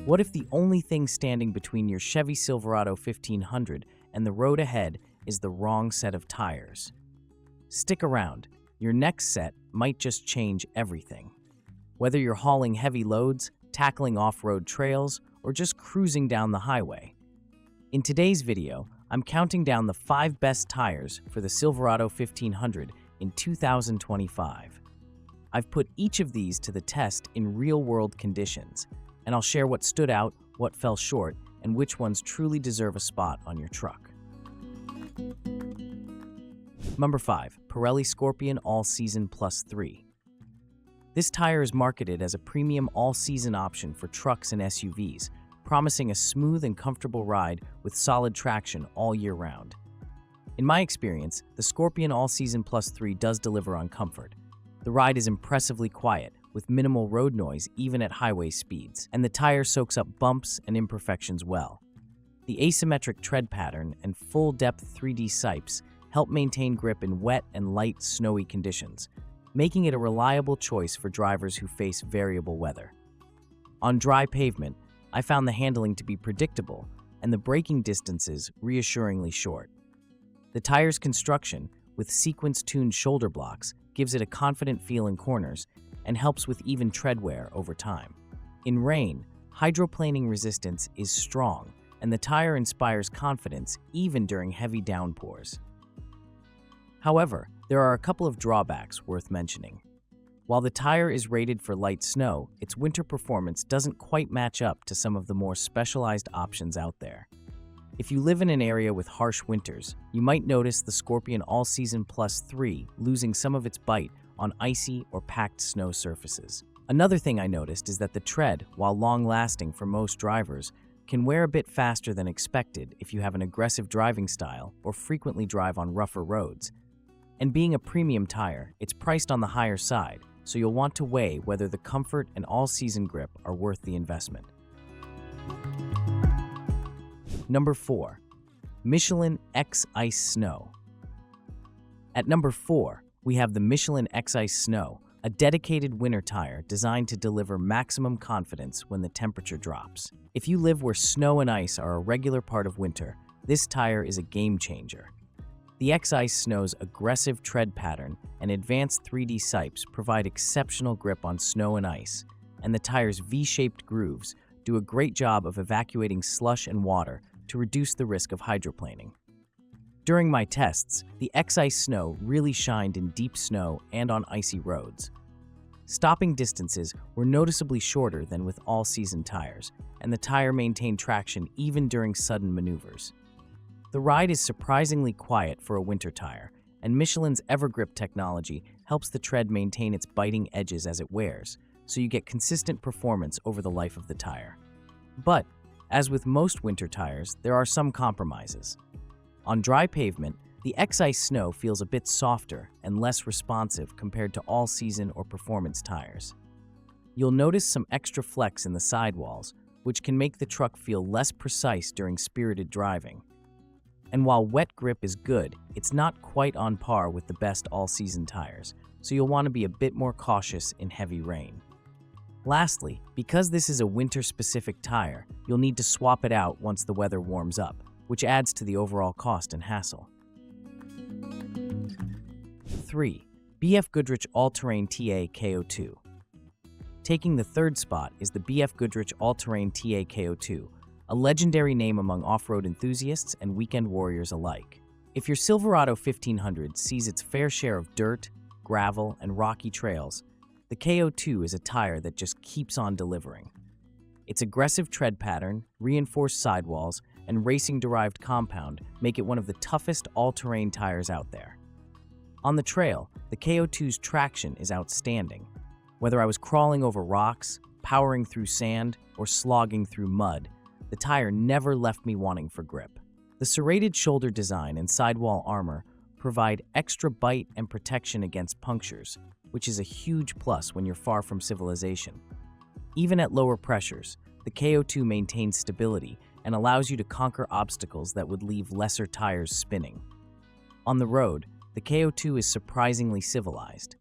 What if the only thing standing between your Chevy Silverado 1500 and the road ahead is the wrong set of tires? Stick around. Your next set might just change everything. Whether you're hauling heavy loads, tackling off-road trails, or just cruising down the highway. In today's video, I'm counting down the 5 best tires for the Silverado 1500 in 2025. I've put each of these to the test in real-world conditions, and I'll share what stood out, what fell short, and which ones truly deserve a spot on your truck. Number 5. Pirelli Scorpion All-Season Plus 3. This tire is marketed as a premium all-season option for trucks and SUVs, promising a smooth and comfortable ride with solid traction all year round. In my experience, the Scorpion All-Season Plus 3 does deliver on comfort. The ride is impressively quiet, with minimal road noise even at highway speeds, and the tire soaks up bumps and imperfections well. The asymmetric tread pattern and full-depth 3D sipes help maintain grip in wet and light snowy conditions, making it a reliable choice for drivers who face variable weather. On dry pavement, I found the handling to be predictable and the braking distances reassuringly short. The tire's construction, with sequence-tuned shoulder blocks, gives it a confident feel in corners and helps with even tread wear over time. In rain, hydroplaning resistance is strong, and the tire inspires confidence even during heavy downpours. However, there are a couple of drawbacks worth mentioning. While the tire is rated for light snow, its winter performance doesn't quite match up to some of the more specialized options out there. If you live in an area with harsh winters, you might notice the Scorpion All-Season Plus 3 losing some of its bite on icy or packed snow surfaces. Another thing I noticed is that the tread, while long-lasting for most drivers, can wear a bit faster than expected if you have an aggressive driving style or frequently drive on rougher roads. And being a premium tire, it's priced on the higher side, so you'll want to weigh whether the comfort and all-season grip are worth the investment. Number 4. Michelin X-Ice Snow. At number 4, we have the Michelin X-Ice Snow, a dedicated winter tire designed to deliver maximum confidence when the temperature drops. If you live where snow and ice are a regular part of winter, this tire is a game changer. The X-Ice Snow's aggressive tread pattern and advanced 3D sipes provide exceptional grip on snow and ice, and the tire's V-shaped grooves do a great job of evacuating slush and water to reduce the risk of hydroplaning. During my tests, the X-Ice Snow really shined in deep snow and on icy roads. Stopping distances were noticeably shorter than with all-season tires, and the tire maintained traction even during sudden maneuvers. The ride is surprisingly quiet for a winter tire, and Michelin's EverGrip technology helps the tread maintain its biting edges as it wears, so you get consistent performance over the life of the tire. But, as with most winter tires, there are some compromises. On dry pavement, the X-Ice Snow feels a bit softer and less responsive compared to all-season or performance tires. You'll notice some extra flex in the sidewalls, which can make the truck feel less precise during spirited driving. And while wet grip is good, it's not quite on par with the best all-season tires, so you'll want to be a bit more cautious in heavy rain. Lastly, because this is a winter-specific tire, you'll need to swap it out once the weather warms up, which adds to the overall cost and hassle. 3. BFGoodrich All Terrain T KO2. Taking the third spot is the BFGoodrich All Terrain T KO2, a legendary name among off-road enthusiasts and weekend warriors alike. If your Silverado 1500 sees its fair share of dirt, gravel, and rocky trails, the KO2 is a tire that just keeps on delivering. Its aggressive tread pattern, reinforced sidewalls, and racing-derived compound make it one of the toughest all-terrain tires out there. On the trail, the KO2's traction is outstanding. Whether I was crawling over rocks, powering through sand, or slogging through mud, the tire never left me wanting for grip. The serrated shoulder design and sidewall armor provide extra bite and protection against punctures, which is a huge plus when you're far from civilization. Even at lower pressures, the KO2 maintains stability and allows you to conquer obstacles that would leave lesser tires spinning. On the road, the KO2 is surprisingly civilized.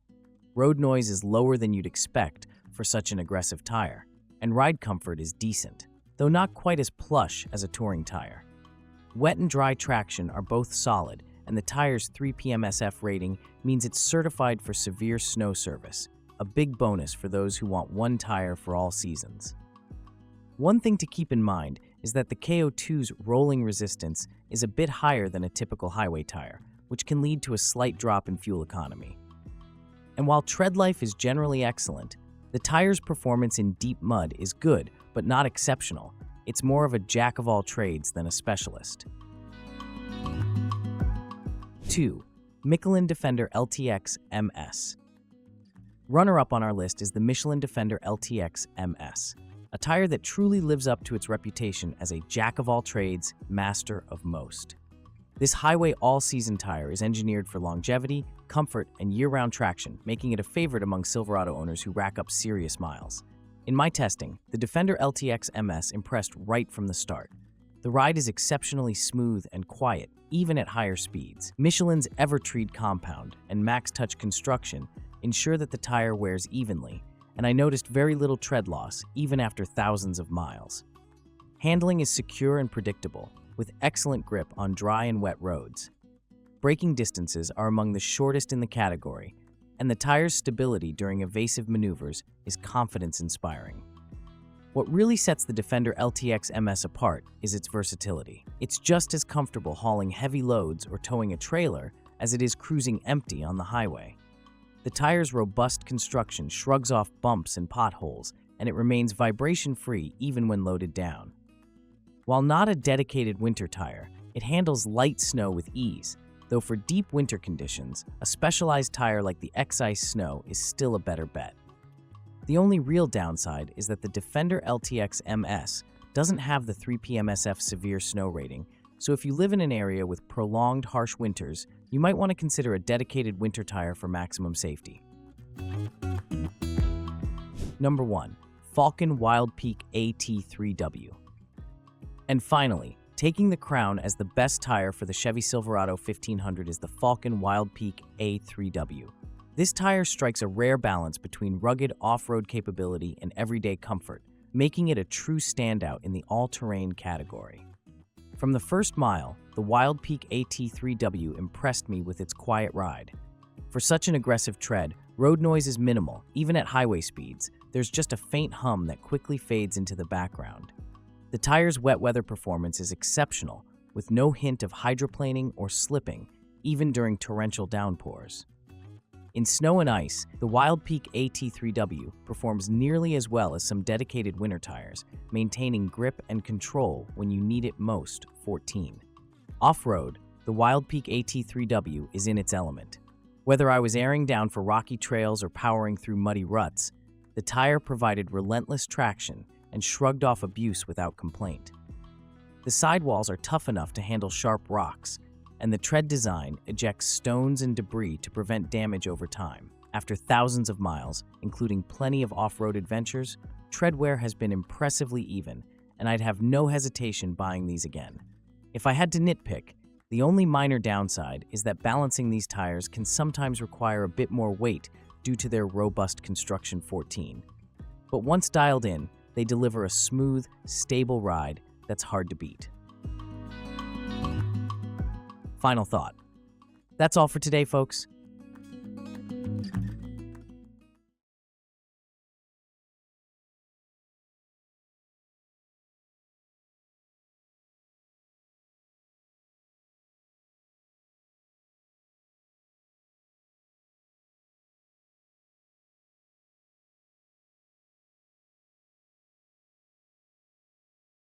Road noise is lower than you'd expect for such an aggressive tire, and ride comfort is decent. though not quite as plush as a touring tire. Wet and dry traction are both solid, and the tire's 3 PMSF rating means it's certified for severe snow service, a big bonus for those who want one tire for all seasons. One thing to keep in mind is that the KO2's rolling resistance is a bit higher than a typical highway tire, which can lead to a slight drop in fuel economy. And while tread life is generally excellent, the tire's performance in deep mud is good, but not exceptional. It's more of a jack of all trades than a specialist. 2. MICHELIN Defender LTX MS. Runner-up on our list is the MICHELIN Defender LTX MS, a tire that truly lives up to its reputation as a jack of all trades, master of most. This highway all-season tire is engineered for longevity, comfort, and year-round traction, making it a favorite among Silverado owners who rack up serious miles. In my testing, the Defender LTX MS impressed right from the start. The ride is exceptionally smooth and quiet, even at higher speeds. Michelin's EverTread compound and Max Touch construction ensure that the tire wears evenly, and I noticed very little tread loss, even after thousands of miles. Handling is secure and predictable, with excellent grip on dry and wet roads. Braking distances are among the shortest in the category, and the tire's stability during evasive maneuvers is confidence-inspiring. What really sets the Defender LTX MS apart is its versatility. It's just as comfortable hauling heavy loads or towing a trailer as it is cruising empty on the highway. The tire's robust construction shrugs off bumps and potholes, and it remains vibration-free even when loaded down. While not a dedicated winter tire, it handles light snow with ease, though for deep winter conditions, a specialized tire like the X-Ice Snow is still a better bet. The only real downside is that the Defender LTX MS doesn't have the 3 PMSF severe snow rating, so if you live in an area with prolonged harsh winters, you might want to consider a dedicated winter tire for maximum safety. Number 1. FALKEN Wildpeak A T3W. And finally, taking the crown as the best tire for the Chevy Silverado 1500 is the FALKEN Wildpeak A3W. This tire strikes a rare balance between rugged off-road capability and everyday comfort, making it a true standout in the all-terrain category. From the first mile, the Wildpeak AT3W impressed me with its quiet ride. For such an aggressive tread, road noise is minimal. Even at highway speeds, there's just a faint hum that quickly fades into the background. The tire's wet weather performance is exceptional, with no hint of hydroplaning or slipping, even during torrential downpours. In snow and ice, the Wildpeak AT3W performs nearly as well as some dedicated winter tires, maintaining grip and control when you need it most. 14. Off-road, the Wildpeak AT3W is in its element. Whether I was airing down for rocky trails or powering through muddy ruts, the tire provided relentless traction and shrugged off abuse without complaint. The sidewalls are tough enough to handle sharp rocks, and the tread design ejects stones and debris to prevent damage over time. After thousands of miles, including plenty of off-road adventures, tread wear has been impressively even, and I'd have no hesitation buying these again. If I had to nitpick, the only minor downside is that balancing these tires can sometimes require a bit more weight due to their robust construction. 14. But once dialed in, they deliver a smooth, stable ride that's hard to beat. Final thought. That's all for today, folks.